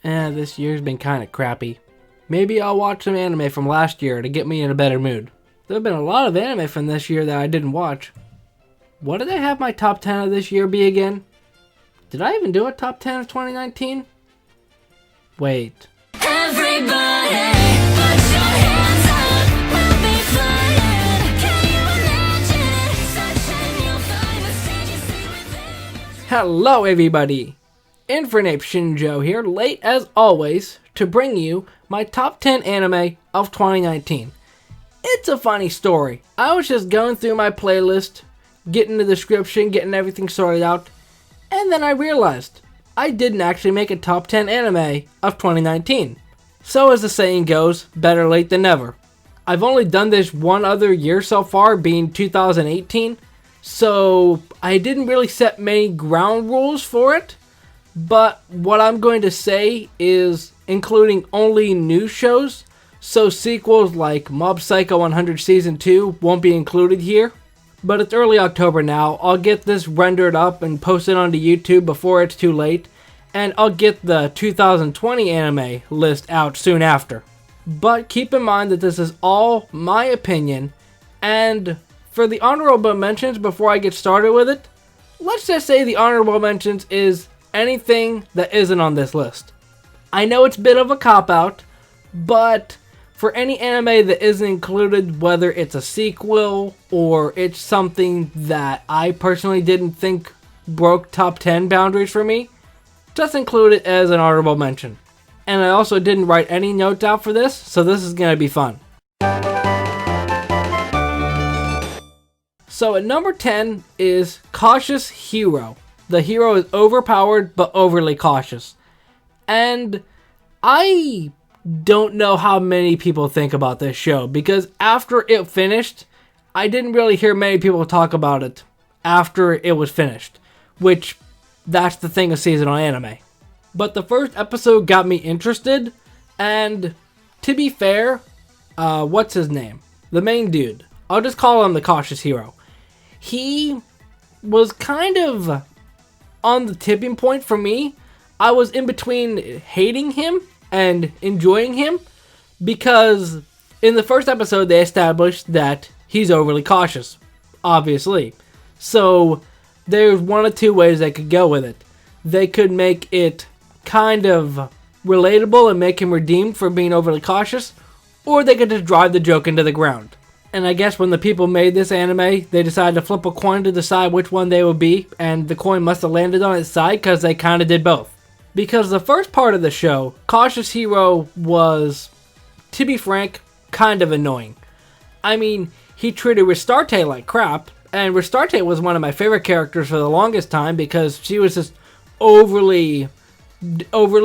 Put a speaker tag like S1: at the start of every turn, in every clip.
S1: This year's been kind of crappy. Maybe I'll watch some anime from last year to get me in a better mood. There have been a lot of anime from this year that I didn't watch. What did I have my top 10 of this year be again? Did I even do a top 10 of 2019? Wait.
S2: Everybody, put your hands up, we'll be flying. Can you imagine it? Sunshine, you'll find the stage you see within.
S1: Hello everybody! Infernape Shinjo here, late as always, to bring you my top 10 anime of 2019. It's a funny story. I was just going through my playlist, getting the description, getting everything sorted out, and then I realized I didn't actually make a top 10 anime of 2019. So as the saying goes, better late than never. I've only done this one other year so far, being 2018, so I didn't really set many ground rules for it, but what I'm going to say is including only new shows, so sequels like Mob Psycho 100 Season 2 won't be included here. But it's early October now. I'll get this rendered up and posted onto YouTube before it's too late, and I'll get the 2020 anime list out soon after. But keep in mind that this is all my opinion, and for the honorable mentions before I get started with it, let's just say the honorable mentions is anything that isn't on this list. I know it's a bit of a cop-out, but for any anime that isn't included, whether it's a sequel or it's something that I personally didn't think broke top 10 boundaries for me, just include it as an honorable mention. And I also didn't write any notes out for this, so this is going to be fun. So at number 10 is Cautious Hero. The hero is overpowered but overly cautious. And I don't know how many people think about this show, because after it finished, I didn't really hear many people talk about it after it was finished, which that's the thing of seasonal anime. But the first episode got me interested, and to be fair, what's his name? The main dude. I'll just call him the Cautious Hero. He was kind of on the tipping point for me. I was in between hating him and enjoying him, because in the first episode they established that he's overly cautious, obviously. So there's one of two ways they could go with it. They could make it kind of relatable and make him redeemed for being overly cautious, or they could just drive the joke into the ground. And I guess when the people made this anime, they decided to flip a coin to decide which one they would be, and the coin must have landed on its side because they kind of did both. Because the first part of the show, Cautious Hero was, to be frank, kind of annoying. I mean, he treated Restarte like crap, and Restarte was one of my favorite characters for the longest time because she was just overly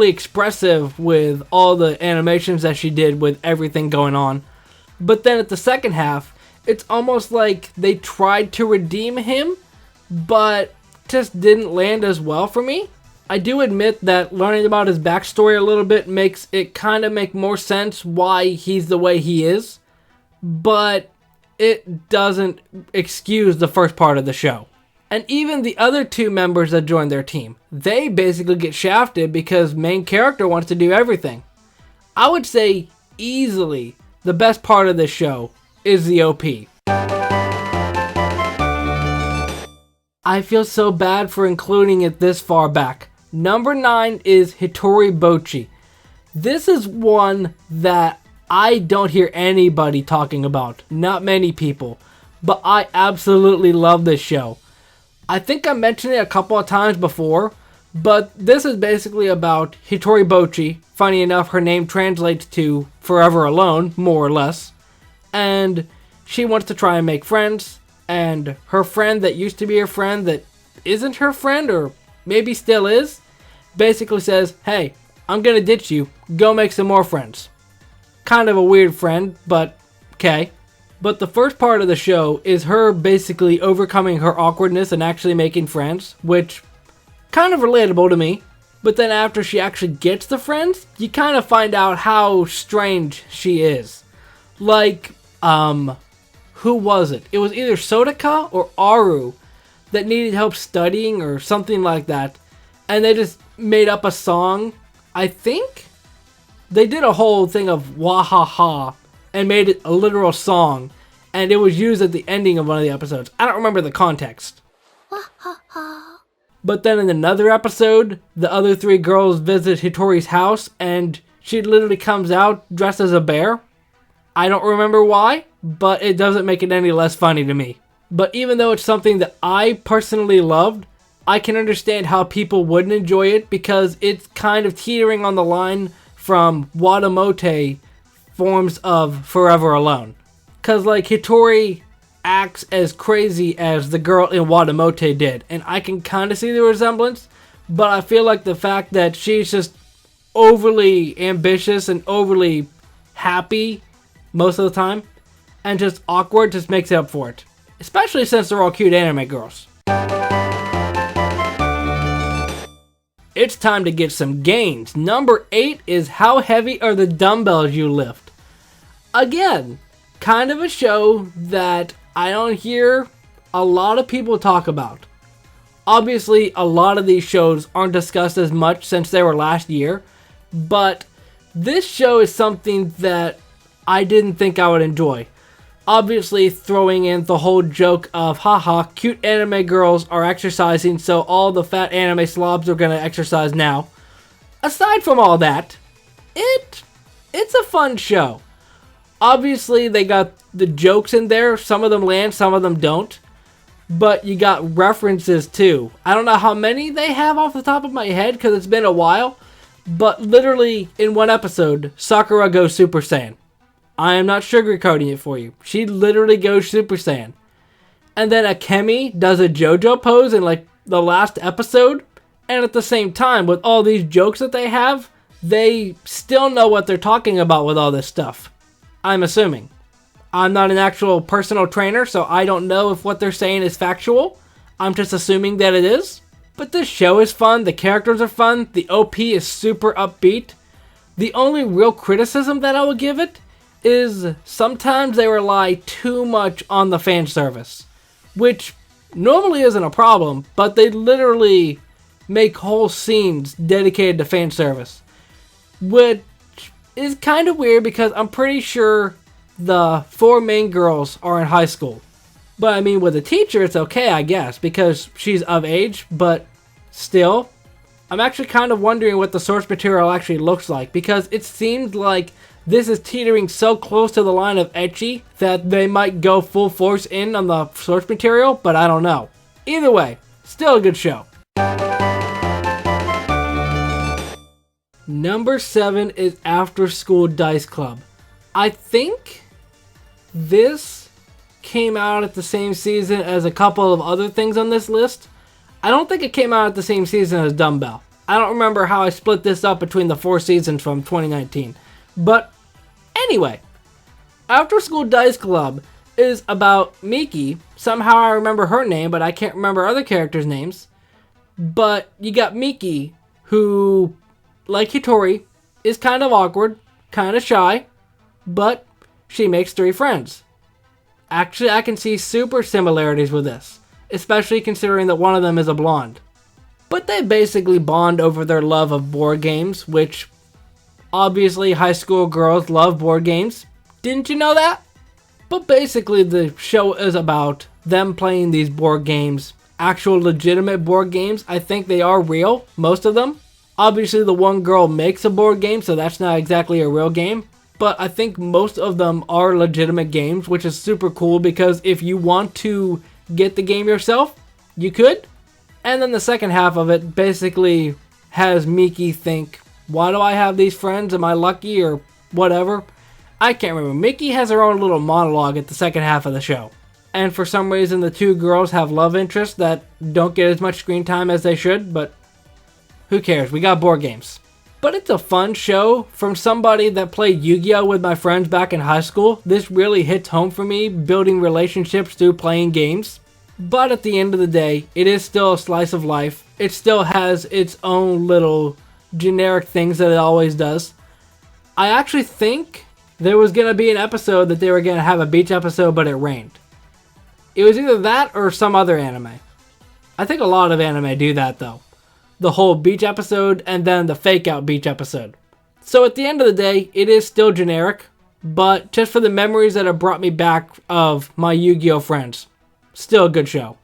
S1: expressive with all the animations that she did with everything going on. But then at the second half, it's almost like they tried to redeem him, but just didn't land as well for me. I do admit that learning about his backstory a little bit makes it kind of make more sense why he's the way he is, but it doesn't excuse the first part of the show. And even the other two members that join their team, they basically get shafted because main character wants to do everything. I would say easily the best part of this show is the OP. I feel so bad for including it this far back. Number 9 is Hitori Bochi. This is one that I don't hear anybody talking about. Not many people. But I absolutely love this show. I think I mentioned it a couple of times before, but this is basically about Hitori Bochi. Funny enough, her name translates to Forever Alone, more or less. And she wants to try and make friends, and her friend that used to be her friend that isn't her friend, or maybe still is, basically says, hey, I'm gonna ditch you, go make some more friends. Kind of a weird friend, but okay. But the first part of the show is her basically overcoming her awkwardness and actually making friends, which kind of relatable to me. But then after she actually gets the friends, you kind of find out how strange she is. Like, who was it? It was either Sodaka or Aru that needed help studying or something like that. And they just made up a song I think they did a whole thing of Wahaha and made it a literal song, and it was used at the ending of one of the episodes. I don't remember the context. But then in another episode, the other three girls visit Hitori's house, and she literally comes out dressed as a bear. I don't remember why, but it doesn't make it any less funny to me. But even though it's something that I personally loved, I can understand how people wouldn't enjoy it because it's kind of teetering on the line from Watamote forms of Forever Alone. Because like Hitori acts as crazy as the girl in Watamote did, and I can kind of see the resemblance, but I feel like the fact that she's just overly ambitious and overly happy most of the time, and just awkward, just makes up for it. Especially since they're all cute anime girls. It's time to get some gains. Number 8 is how heavy are the dumbbells you lift. Again, kind of a show that I don't hear a lot of people talk about. Obviously, a lot of these shows aren't discussed as much since they were last year, but this show is something that I didn't think I would enjoy. Obviously, throwing in the whole joke of, haha, cute anime girls are exercising, so all the fat anime slobs are gonna exercise now. Aside from all that, it's a fun show. Obviously, they got the jokes in there. Some of them land, some of them don't. But you got references too. I don't know how many they have off the top of my head because it's been a while. But literally, in one episode, Sakura goes Super Saiyan. I am not sugarcoating it for you. She literally goes Super Saiyan. And then Akemi does a JoJo pose in like the last episode. And at the same time, with all these jokes that they have, they still know what they're talking about with all this stuff. I'm assuming. I'm not an actual personal trainer, so I don't know if what they're saying is factual. I'm just assuming that it is. But this show is fun, the characters are fun, the OP is super upbeat. The only real criticism that I would give it is sometimes they rely too much on the fan service, which normally isn't a problem, but they literally make whole scenes dedicated to fan service, which is kind of weird because I'm pretty sure the 4 main girls are in high school. But I mean, with a teacher, it's okay, I guess, because she's of age, but still, I'm actually kind of wondering what the source material actually looks like, because it seems like this is teetering so close to the line of ecchi that they might go full force in on the source material, but I don't know. Either way, still a good show. Number 7 is After School Dice Club. I think this came out at the same season as a couple of other things on this list. I don't think it came out at the same season as Dumbbell. I don't remember how I split this up between the 4 seasons from 2019. But anyway, After School Dice Club is about Miki. Somehow I remember her name, but I can't remember other characters' names. But you got Miki, who, like Hitori, is kind of awkward, kind of shy, but she makes 3 friends. Actually, I can see super similarities with this, especially considering that one of them is a blonde. But they basically bond over their love of board games, which obviously high school girls love board games. Didn't you know that? But basically the show is about them playing these board games, actual legitimate board games. I think they are real, most of them. Obviously the one girl makes a board game, so that's not exactly a real game. But I think most of them are legitimate games, which is super cool because if you want to get the game yourself, you could. And then the second half of it basically has Miki think, why do I have these friends? Am I lucky or whatever? I can't remember. Miki has her own little monologue at the second half of the show. And for some reason the 2 girls have love interests that don't get as much screen time as they should, but who cares? We got board games. But it's a fun show. From somebody that played Yu-Gi-Oh! With my friends back in high school, this really hits home for me, building relationships through playing games. But at the end of the day, it is still a slice of life. It still has its own little generic things that it always does. I actually think there was going to be an episode that they were going to have a beach episode, but it rained. It was either that or some other anime. I think a lot of anime do that though. the whole beach episode and then the fake out beach episode. So at the end of the day, it is still generic, but just for the memories that have brought me back of my Yu-Gi-Oh friends, still a good show.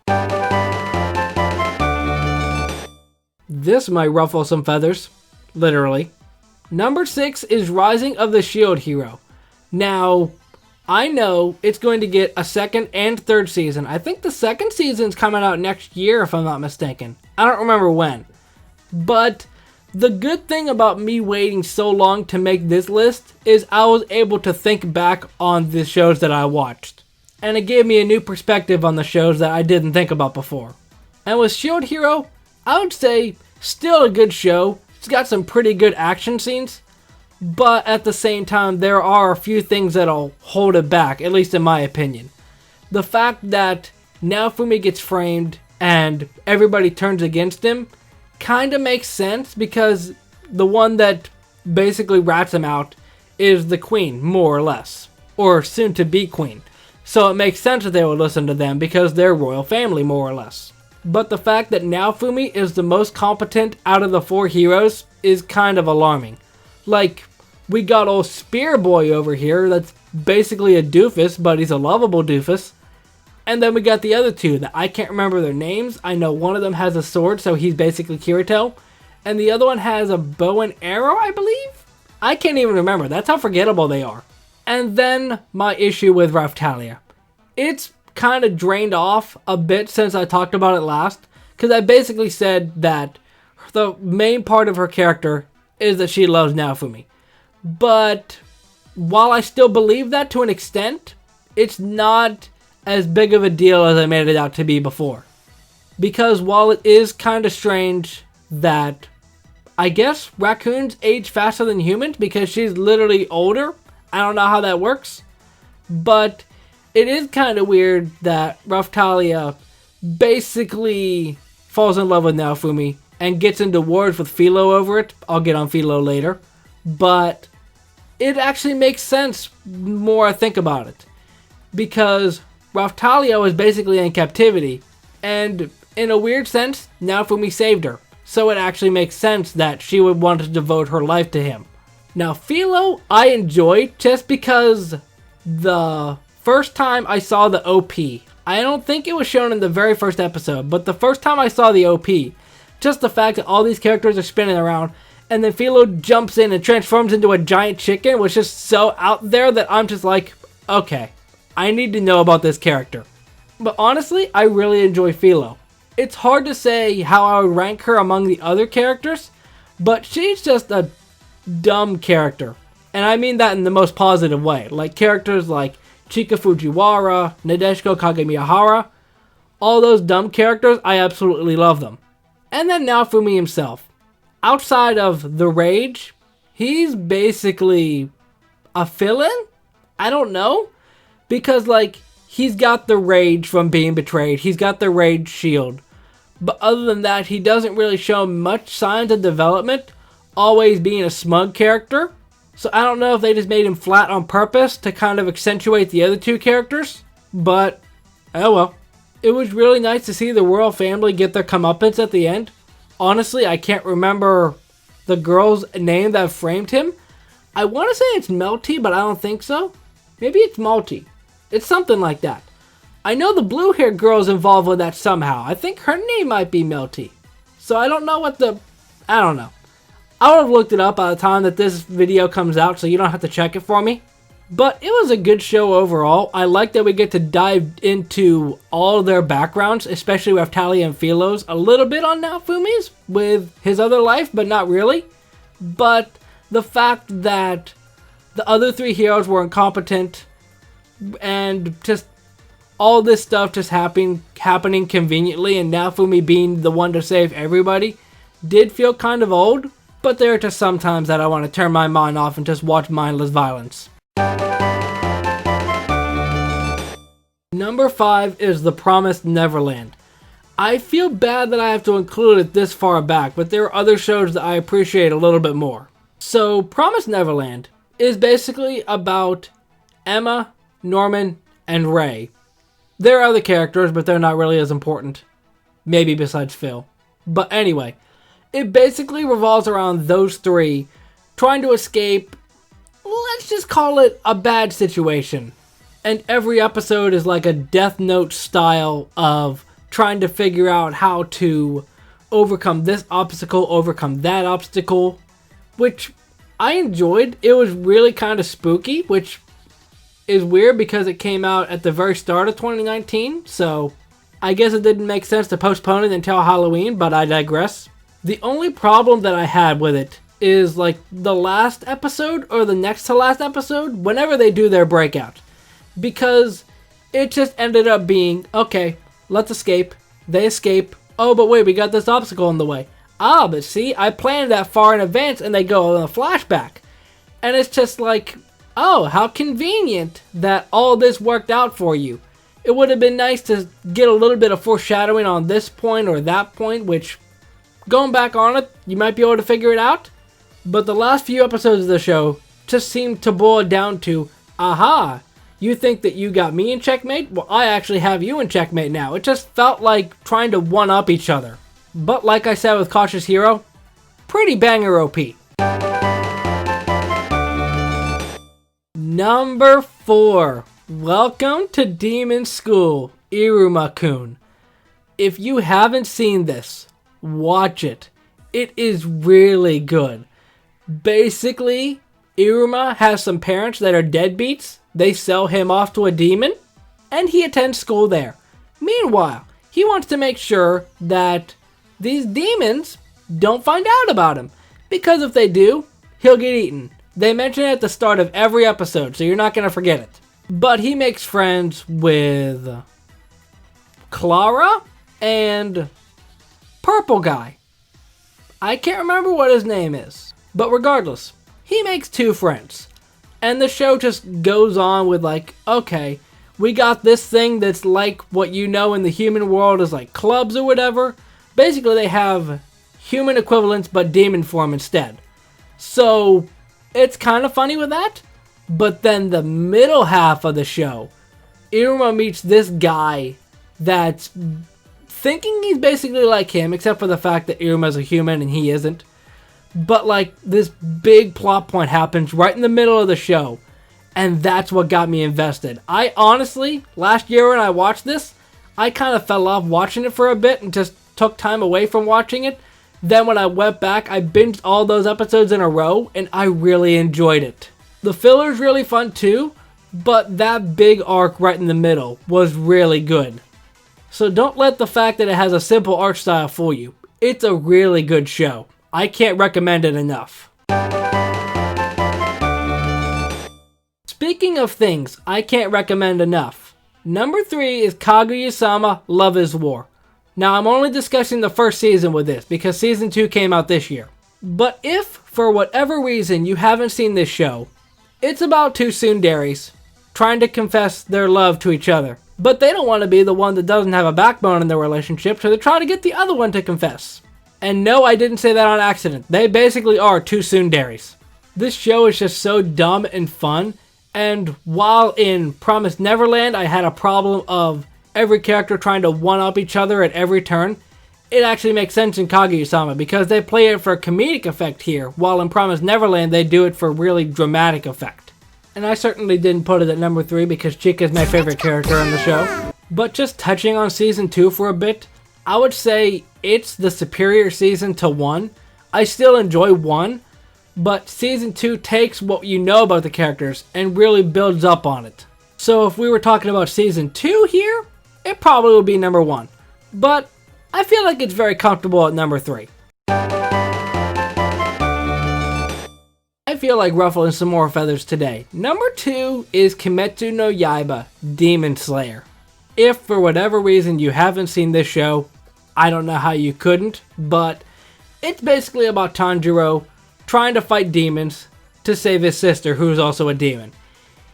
S1: This might ruffle some feathers, literally. Number 6 is Rising of the Shield Hero. Now, I know it's going to get a second and third season. I think the second season's coming out next year, if I'm not mistaken. I don't remember when. But the good thing about me waiting so long to make this list is I was able to think back on the shows that I watched. And it gave me a new perspective on the shows that I didn't think about before. And with Shield Hero, I would say still a good show. It's got some pretty good action scenes. But at the same time, there are a few things that'll hold it back, at least in my opinion. The fact that Naofumi gets framed and everybody turns against him kind of makes sense because the one that basically rats him out is the queen, more or less. Or soon to be queen. So it makes sense that they would listen to them because they're royal family, more or less. But the fact that Naofumi is the most competent out of the 4 heroes is kind of alarming. Like, we got old Spear Boy over here that's basically a doofus, but he's a lovable doofus. And then we got the other 2 that I can't remember their names. I know one of them has a sword, so he's basically Kirito. And the other one has a bow and arrow, I believe? I can't even remember. That's how forgettable they are. And then my issue with Raphtalia. It's kind of drained off a bit since I talked about it last. Because I basically said that the main part of her character is that she loves Naofumi. But while I still believe that to an extent, it's not as big of a deal as I made it out to be before. Because while it is kind of strange that I guess raccoons age faster than humans because she's literally older. I don't know how that works. But it is kind of weird that Raphtalia basically falls in love with Naofumi and gets into wars with Philo over it. I'll get on Philo later. But it actually makes sense the more I think about it. Because Raphtalia was basically in captivity. And in a weird sense, Naofumi saved her. So it actually makes sense that she would want to devote her life to him. Now Philo, I enjoyed just because the first time I saw the OP, I don't think it was shown in the very first episode, but the first time I saw the OP, just the fact that all these characters are spinning around, and then Philo jumps in and transforms into a giant chicken was just so out there that I'm just like, okay, I need to know about this character. But honestly, I really enjoy Philo. It's hard to say how I would rank her among the other characters, but she's just a dumb character. And I mean that in the most positive way. Like characters like Chika Fujiwara, Nadeshiko Kagemiyahara, all those dumb characters, I absolutely love them. And then Naofumi himself. Outside of the rage, he's basically a villain? I don't know. Because, like, he's got the rage from being betrayed. He's got the rage shield. But other than that, he doesn't really show much signs of development. Always being a smug character. So I don't know if they just made him flat on purpose to kind of accentuate the other 2 characters. But, oh well. It was really nice to see the royal family get their comeuppance at the end. Honestly, I can't remember the girl's name that framed him. I want to say it's Melty, but I don't think so. Maybe it's Malty. It's something like that. I know the blue-haired girl's involved with that somehow. I think her name might be Melty. So I don't know I don't know. I would have looked it up by the time that this video comes out, so you don't have to check it for me. But it was a good show overall. I like that we get to dive into all their backgrounds, especially with Raphtalia and Philo's. A little bit on Naofumi's with his other life, but not really. But the fact that the other 3 heroes were incompetent and just all this stuff just happening conveniently and Naofumi being the one to save everybody did feel kind of old. But there are just some times that I want to turn my mind off and just watch mindless violence. Number 5 is The Promised Neverland. I feel bad that I have to include it this far back, but there are other shows that I appreciate a little bit more. So, Promised Neverland is basically about Emma, Norman, and Ray. There are other characters, but they're not really as important. Maybe besides Phil. But anyway, It basically revolves around those three trying to escape, let's just call it a bad situation. And every episode is like a Death Note style of trying to figure out how to overcome this obstacle, overcome that obstacle, which I enjoyed. It was really kind of spooky, which is weird because it came out at the very start of 2019, so I guess it didn't make sense to postpone it until Halloween, but I digress. The only problem that I had with it is like the last episode or the next to last episode, whenever they do their breakout, because it just ended up being, okay, let's escape. They escape. Oh, but wait, we got this obstacle in the way. Ah, but see, I planned that far in advance, and they go in a flashback. And it's just like, oh, how convenient that all this worked out for you. It would have been nice to get a little bit of foreshadowing on this point or that point, which, going back on it, you might be able to figure it out. But the last few episodes of the show just seemed to boil down to, aha, you think that you got me in checkmate? Well, I actually have you in checkmate now. It just felt like trying to one-up each other. But like I said with Cautious Hero, pretty banger OP. Number 4. Welcome to Demon School, Iruma-kun. If you haven't seen this, watch it. It is really good. Basically, Iruma has some parents that are deadbeats. They sell him off to a demon, and he attends school there. Meanwhile, he wants to make sure that these demons don't find out about him, because if they do, he'll get eaten. They mention it at the start of every episode, so you're not going to forget it. But he makes friends with Clara and Purple Guy. I can't remember what his name is, but regardless, he makes 2 friends. And the show just goes on with like, okay, we got this thing that's like what you know in the human world is like clubs or whatever. Basically, they have human equivalents but demon form instead. So, it's kind of funny with that. But then the middle half of the show, Iruma meets this guy that's thinking he's basically like him, except for the fact that Iruma's a human and he isn't. But like this big plot point happens right in the middle of the show, and that's what got me invested. I honestly, last year when I watched this, I kind of fell off watching it for a bit and just took time away from watching it. Then when I went back, I binged all those episodes in a row, and I really enjoyed it. The filler's really fun too, but that big arc right in the middle was really good. So don't let the fact that it has a simple art style fool you. It's a really good show. I can't recommend it enough. Speaking of things I can't recommend enough, number 3 is Kaguya-sama Love is War. Now I'm only discussing the first season with this because season 2 came out this year. But if, for whatever reason, you haven't seen this show, it's about 2 tsunderes trying to confess their love to each other. But they don't want to be the one that doesn't have a backbone in their relationship, so they try to get the other one to confess. And no, I didn't say that on accident. They basically are 2 tsunderes. This show is just so dumb and fun, and while in Promised Neverland I had a problem of every character trying to one-up each other at every turn, it actually makes sense in Kaguya-sama because they play it for comedic effect here, while in Promised Neverland they do it for really dramatic effect. And I certainly didn't put it at number 3 because Chica is my favorite character on the show. But just touching on season 2 for a bit, I would say it's the superior season to 1. I still enjoy 1, but season 2 takes what you know about the characters and really builds up on it. So if we were talking about season 2 here, it probably would be number 1. But I feel like it's very comfortable at number 3. I feel like ruffling some more feathers today. Number 2 is Kimetsu no Yaiba, Demon Slayer. If for whatever reason you haven't seen this show, I don't know how you couldn't, but it's basically about Tanjiro trying to fight demons to save his sister, who's also a demon.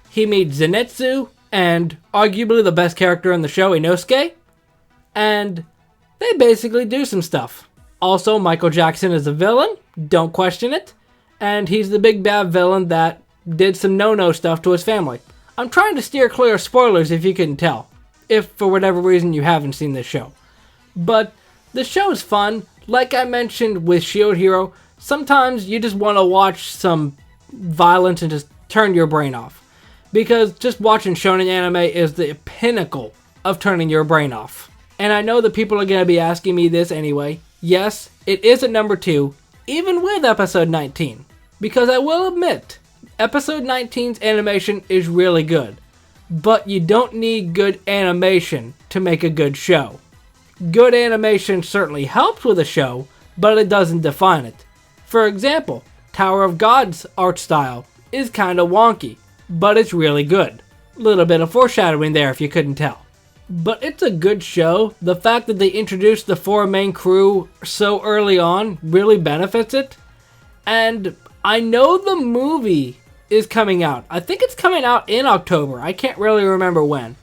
S1: He meets Zenitsu and arguably the best character in the show, Inosuke, and they basically do some stuff. Also, Michael Jackson is a villain, don't question it, and he's the big bad villain that did some no-no stuff to his family. I'm trying to steer clear of spoilers if you couldn't tell, if for whatever reason you haven't seen this show. But the show is fun, Like I mentioned with Shield Hero, sometimes you just want to watch some violence and just turn your brain off. Because just watching shonen anime is the pinnacle of turning your brain off. And I know that people are going to be asking me this anyway. Yes, it is at number 2, even with episode 19. Because I will admit, episode 19's animation is really good. But you don't need good animation to make a good show. Good animation certainly helps with a show, but it doesn't define it. For example, Tower of God's art style is kinda wonky, but it's really good. Little bit of foreshadowing there if you couldn't tell. But it's a good show. The fact that they introduced the 4 main crew so early on really benefits it. And I know the movie is coming out. I think it's coming out in October. I can't really remember when.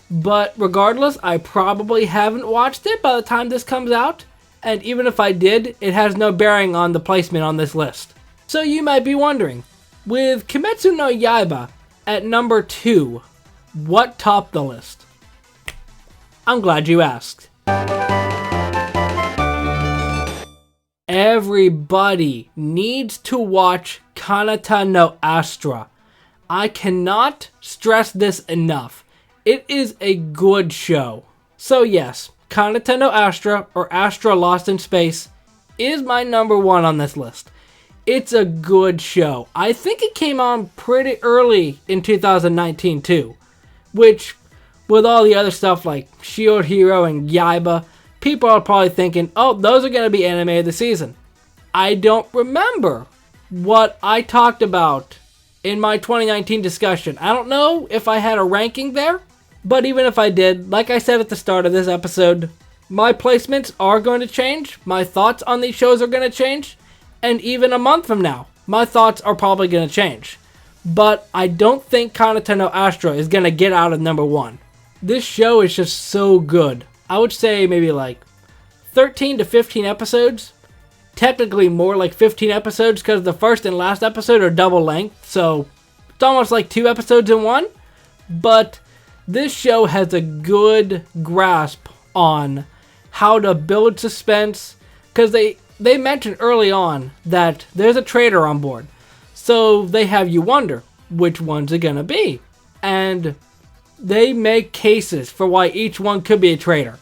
S1: But regardless, I probably haven't watched it by the time this comes out. And even if I did, it has no bearing on the placement on this list. So you might be wondering, with Kimetsu no Yaiba at number 2, what topped the list? I'm glad you asked. Everybody needs to watch Kanata no Astra. I cannot stress this enough. It is a good show. So yes, Kanata no Astra, or Astra Lost in Space, is my number 1 on this list. It's a good show. I think it came on pretty early in 2019 too, which, with all the other stuff like Shield Hero and Yaiba, people are probably thinking, oh, those are going to be anime of the season. I don't remember what I talked about in my 2019 discussion. I don't know if I had a ranking there, but even if I did, like I said at the start of this episode, my placements are going to change, my thoughts on these shows are going to change, and even a month from now, my thoughts are probably going to change. But I don't think Kanata no Astra is going to get out of number 1. This show is just so good. I would say maybe like 13 to 15 episodes. Technically more like 15 episodes because the first and last episode are double length. So it's almost like 2 episodes in one. But this show has a good grasp on how to build suspense. Because they mentioned early on that there's a traitor on board. So they have you wonder which one's it going to be. And they make cases for why each one could be a traitor.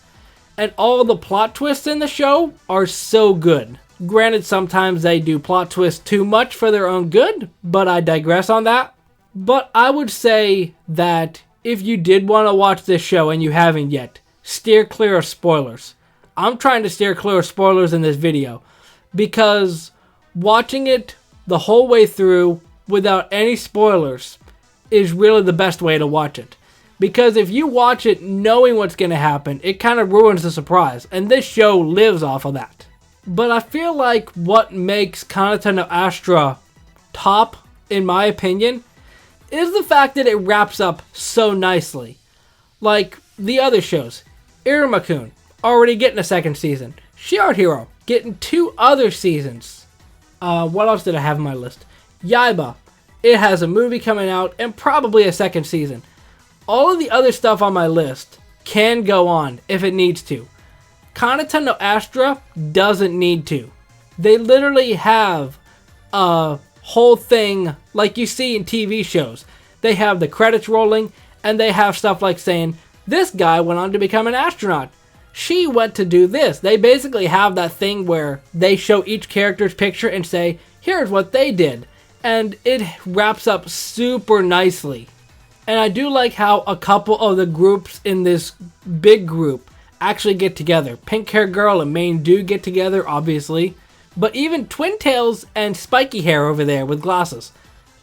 S1: And all the plot twists in the show are so good. Granted, sometimes they do plot twists too much for their own good, but I digress on that. But I would say that if you did want to watch this show and you haven't yet, steer clear of spoilers. I'm trying to steer clear of spoilers in this video because watching it the whole way through without any spoilers is really the best way to watch it. Because if you watch it knowing what's going to happen, it kind of ruins the surprise. And this show lives off of that. But I feel like what makes Kanata no Astra top, in my opinion, is the fact that it wraps up so nicely. Like the other shows. Iruma-kun, already getting a second season. Shield Hero, getting 2 other seasons. What else did I have on my list? Yaiba, it has a movie coming out and probably a second season. All of the other stuff on my list can go on if it needs to. Kanata no Astra doesn't need to. They literally have a whole thing like you see in TV shows. They have the credits rolling and they have stuff like saying, this guy went on to become an astronaut. She went to do this. They basically have that thing where they show each character's picture and say, here's what they did. And it wraps up super nicely. And I do like how a couple of the groups in this big group actually get together. Pink Hair Girl and Main Dude get together, obviously. But even Twin Tails and Spiky Hair over there with glasses.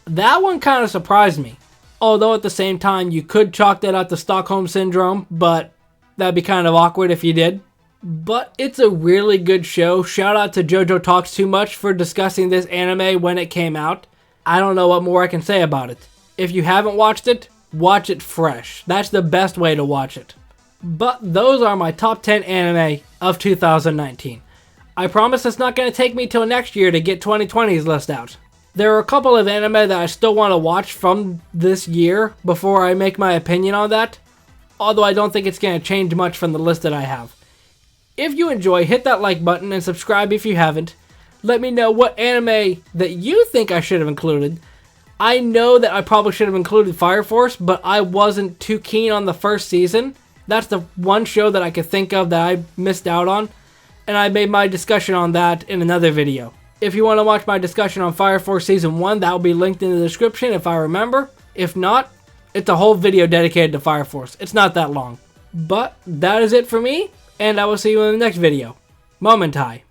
S1: That one kind of surprised me. Although at the same time, you could chalk that out to Stockholm Syndrome, but that'd be kind of awkward if you did. But it's a really good show. Shout out to JoJo Talks Too Much for discussing this anime when it came out. I don't know what more I can say about it. If you haven't watched it, watch it fresh. That's the best way to watch it. But those are my top 10 anime of 2019. I promise it's not going to take me till next year to get 2020's list out. There are a couple of anime that I still want to watch from this year before I make my opinion on that. Although I don't think it's going to change much from the list that I have. If you enjoy, hit that like button and subscribe if you haven't. Let me know what anime that you think I should have included. I know that I probably should have included Fire Force, but I wasn't too keen on the first season. That's the one show that I could think of that I missed out on, and I made my discussion on that in another video. If you want to watch my discussion on Fire Force Season 1, that will be linked in the description if I remember. If not, it's a whole video dedicated to Fire Force. It's not that long. But that is it for me, and I will see you in the next video. Momentai.